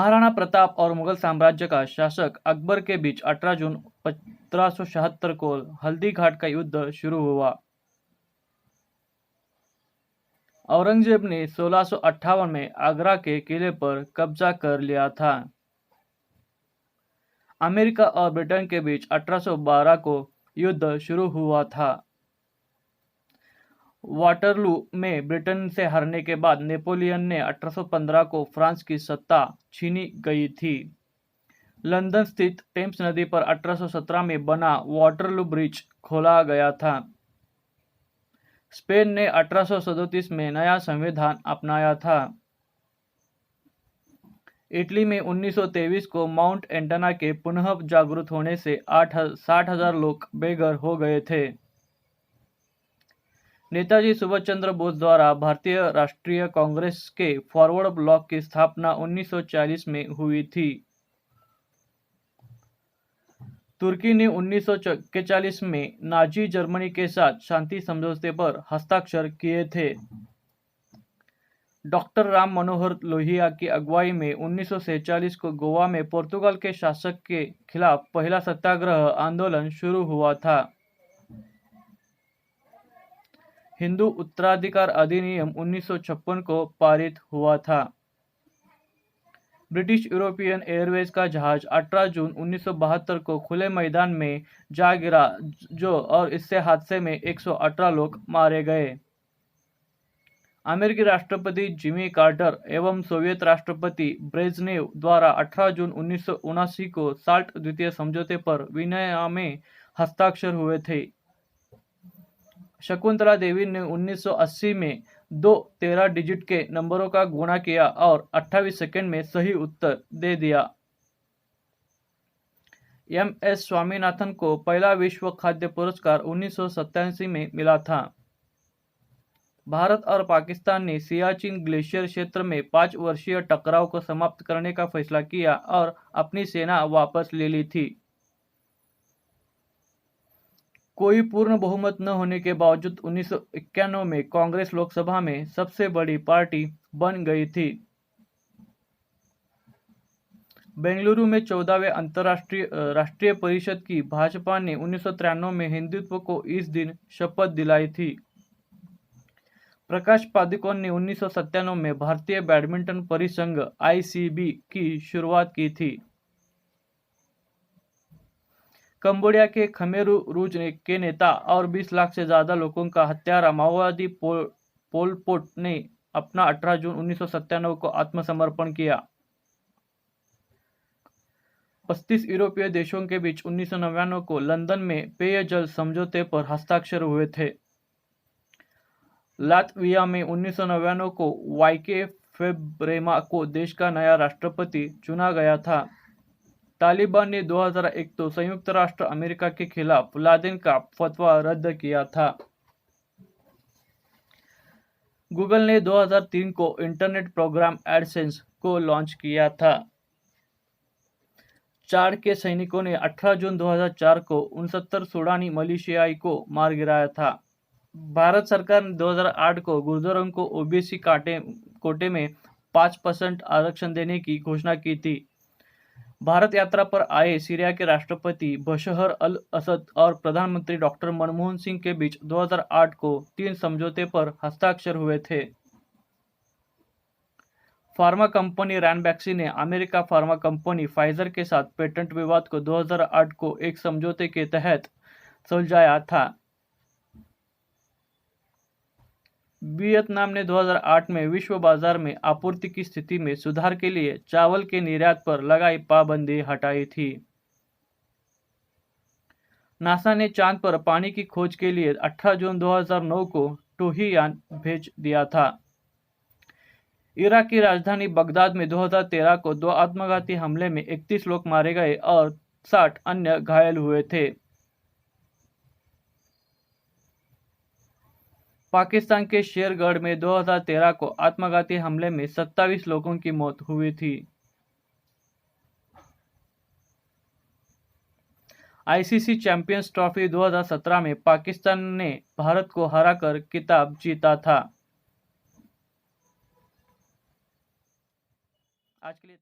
महाराणा प्रताप और मुगल साम्राज्य का शासक अकबर के बीच 18 जून 1576 को हल्दी घाट का युद्ध शुरू हुआ। औरंगजेब ने 1658 में आगरा के किले पर कब्जा कर लिया था। अमेरिका और ब्रिटेन के बीच 1812 को युद्ध शुरू हुआ था। वाटरलू में ब्रिटेन से हारने के बाद नेपोलियन ने 1815 को फ्रांस की सत्ता छीनी गई थी। लंदन स्थित टेम्स नदी पर 1817 में बना वाटरलू ब्रिज खोला गया था। स्पेन ने 1837 में नया संविधान अपनाया था। इटली में 1923 को माउंट एंटना के पुनः जागृत होने से 60,000 लोग बेघर हो गए थे। नेताजी सुभाष चंद्र बोस द्वारा भारतीय राष्ट्रीय कांग्रेस के फॉरवर्ड ब्लॉक की स्थापना 1940 में हुई थी। तुर्की ने 1941 में नाजी जर्मनी के साथ शांति समझौते पर हस्ताक्षर किए थे। डॉक्टर राम मनोहर लोहिया की अगुवाई में 1946 को गोवा में पुर्तगाल के शासक के खिलाफ पहला सत्याग्रह आंदोलन शुरू हुआ था। हिंदू उत्तराधिकार अधिनियम 1956 को पारित हुआ था। ब्रिटिश यूरोपियन एयरवेज का जहाज 18 जून 1972 को खुले मैदान में जा गिरा और इससे हादसे में 118 लोग मारे गए। अमेरिकी राष्ट्रपति जिमी कार्टर एवं सोवियत राष्ट्रपति ब्रेजनेव द्वारा 18 जून 1979 को साल्ट द्वितीय समझौते पर विनिमय में हस्ताक्षर हुए थे। शकुंतला देवी ने 1980 में दो 13 डिजिट के नंबरों का गुणा किया और 28 सेकंड में सही उत्तर दे दिया। एम.एस. स्वामीनाथन को पहला विश्व खाद्य पुरस्कार 1987 में मिला था। भारत और पाकिस्तान ने सियाचिन ग्लेशियर क्षेत्र में 5 वर्षीय टकराव को समाप्त करने का फैसला किया और अपनी सेना वापस ले ली थी। कोई पूर्ण बहुमत न होने के बावजूद 1991 में कांग्रेस लोकसभा में सबसे बड़ी पार्टी बन गई थी। बेंगलुरु में 14वें अंतर्राष्ट्रीय राष्ट्रीय परिषद की भाजपा ने 1993 में हिंदुत्व को इस दिन शपथ दिलाई थी। प्रकाश पादुकोण ने 1997 में भारतीय बैडमिंटन परिसंघ (ICB) की शुरुआत की थी। कंबोडिया के खमेर रूज के नेता और 20 लाख से ज्यादा लोगों का हत्यारा माओवादी पोल पोट ने अपना 18 जून 1997 को आत्मसमर्पण किया। 35 यूरोपीय देशों के बीच 1999 को लंदन में पेयजल समझौते पर हस्ताक्षर हुए थे। लातविया में 1999 को वाइके फेब्रेमा को देश का नया राष्ट्रपति चुना गया था। तालिबान ने 2001 तो संयुक्त राष्ट्र अमेरिका के खिलाफ लादेन का फतवा रद्द किया था। गूगल ने 2003 को इंटरनेट प्रोग्राम एडसेंस को लॉन्च किया था। चाड के सैनिकों ने 18 जून 2004 को 69 सूडानी मलेशियाई को मार गिराया था। भारत सरकार ने 2008 को गुर्जरों को ओबीसी कोटे में 5% आरक्षण देने की घोषणा की थी। भारत यात्रा पर आए सीरिया के राष्ट्रपति बशर अल असद और प्रधानमंत्री डॉक्टर मनमोहन सिंह के बीच 2008 को 3 समझौते पर हस्ताक्षर हुए थे। फार्मा कंपनी रैनबैक्सी ने अमेरिका फार्मा कंपनी फाइजर के साथ पेटेंट विवाद को 2008 को एक समझौते के तहत सुलझाया था। वियतनाम ने 2008 में विश्व बाजार में आपूर्ति की स्थिति में सुधार के लिए चावल के निर्यात पर लगाई पाबंदी हटाई थी। नासा ने चांद पर पानी की खोज के लिए 18 जून 2009 को टोही यान भेज दिया था। इराक की राजधानी बगदाद में 2013 को 2 आत्मघाती हमले में 31 लोग मारे गए और 60 अन्य घायल हुए थे। पाकिस्तान के शेरगढ़ में 2013 को आत्मघाती हमले में 27 लोगों की मौत हुई थी। आईसीसी चैंपियंस ट्रॉफी 2017 में पाकिस्तान ने भारत को हराकर खिताब जीता था। आज के लिए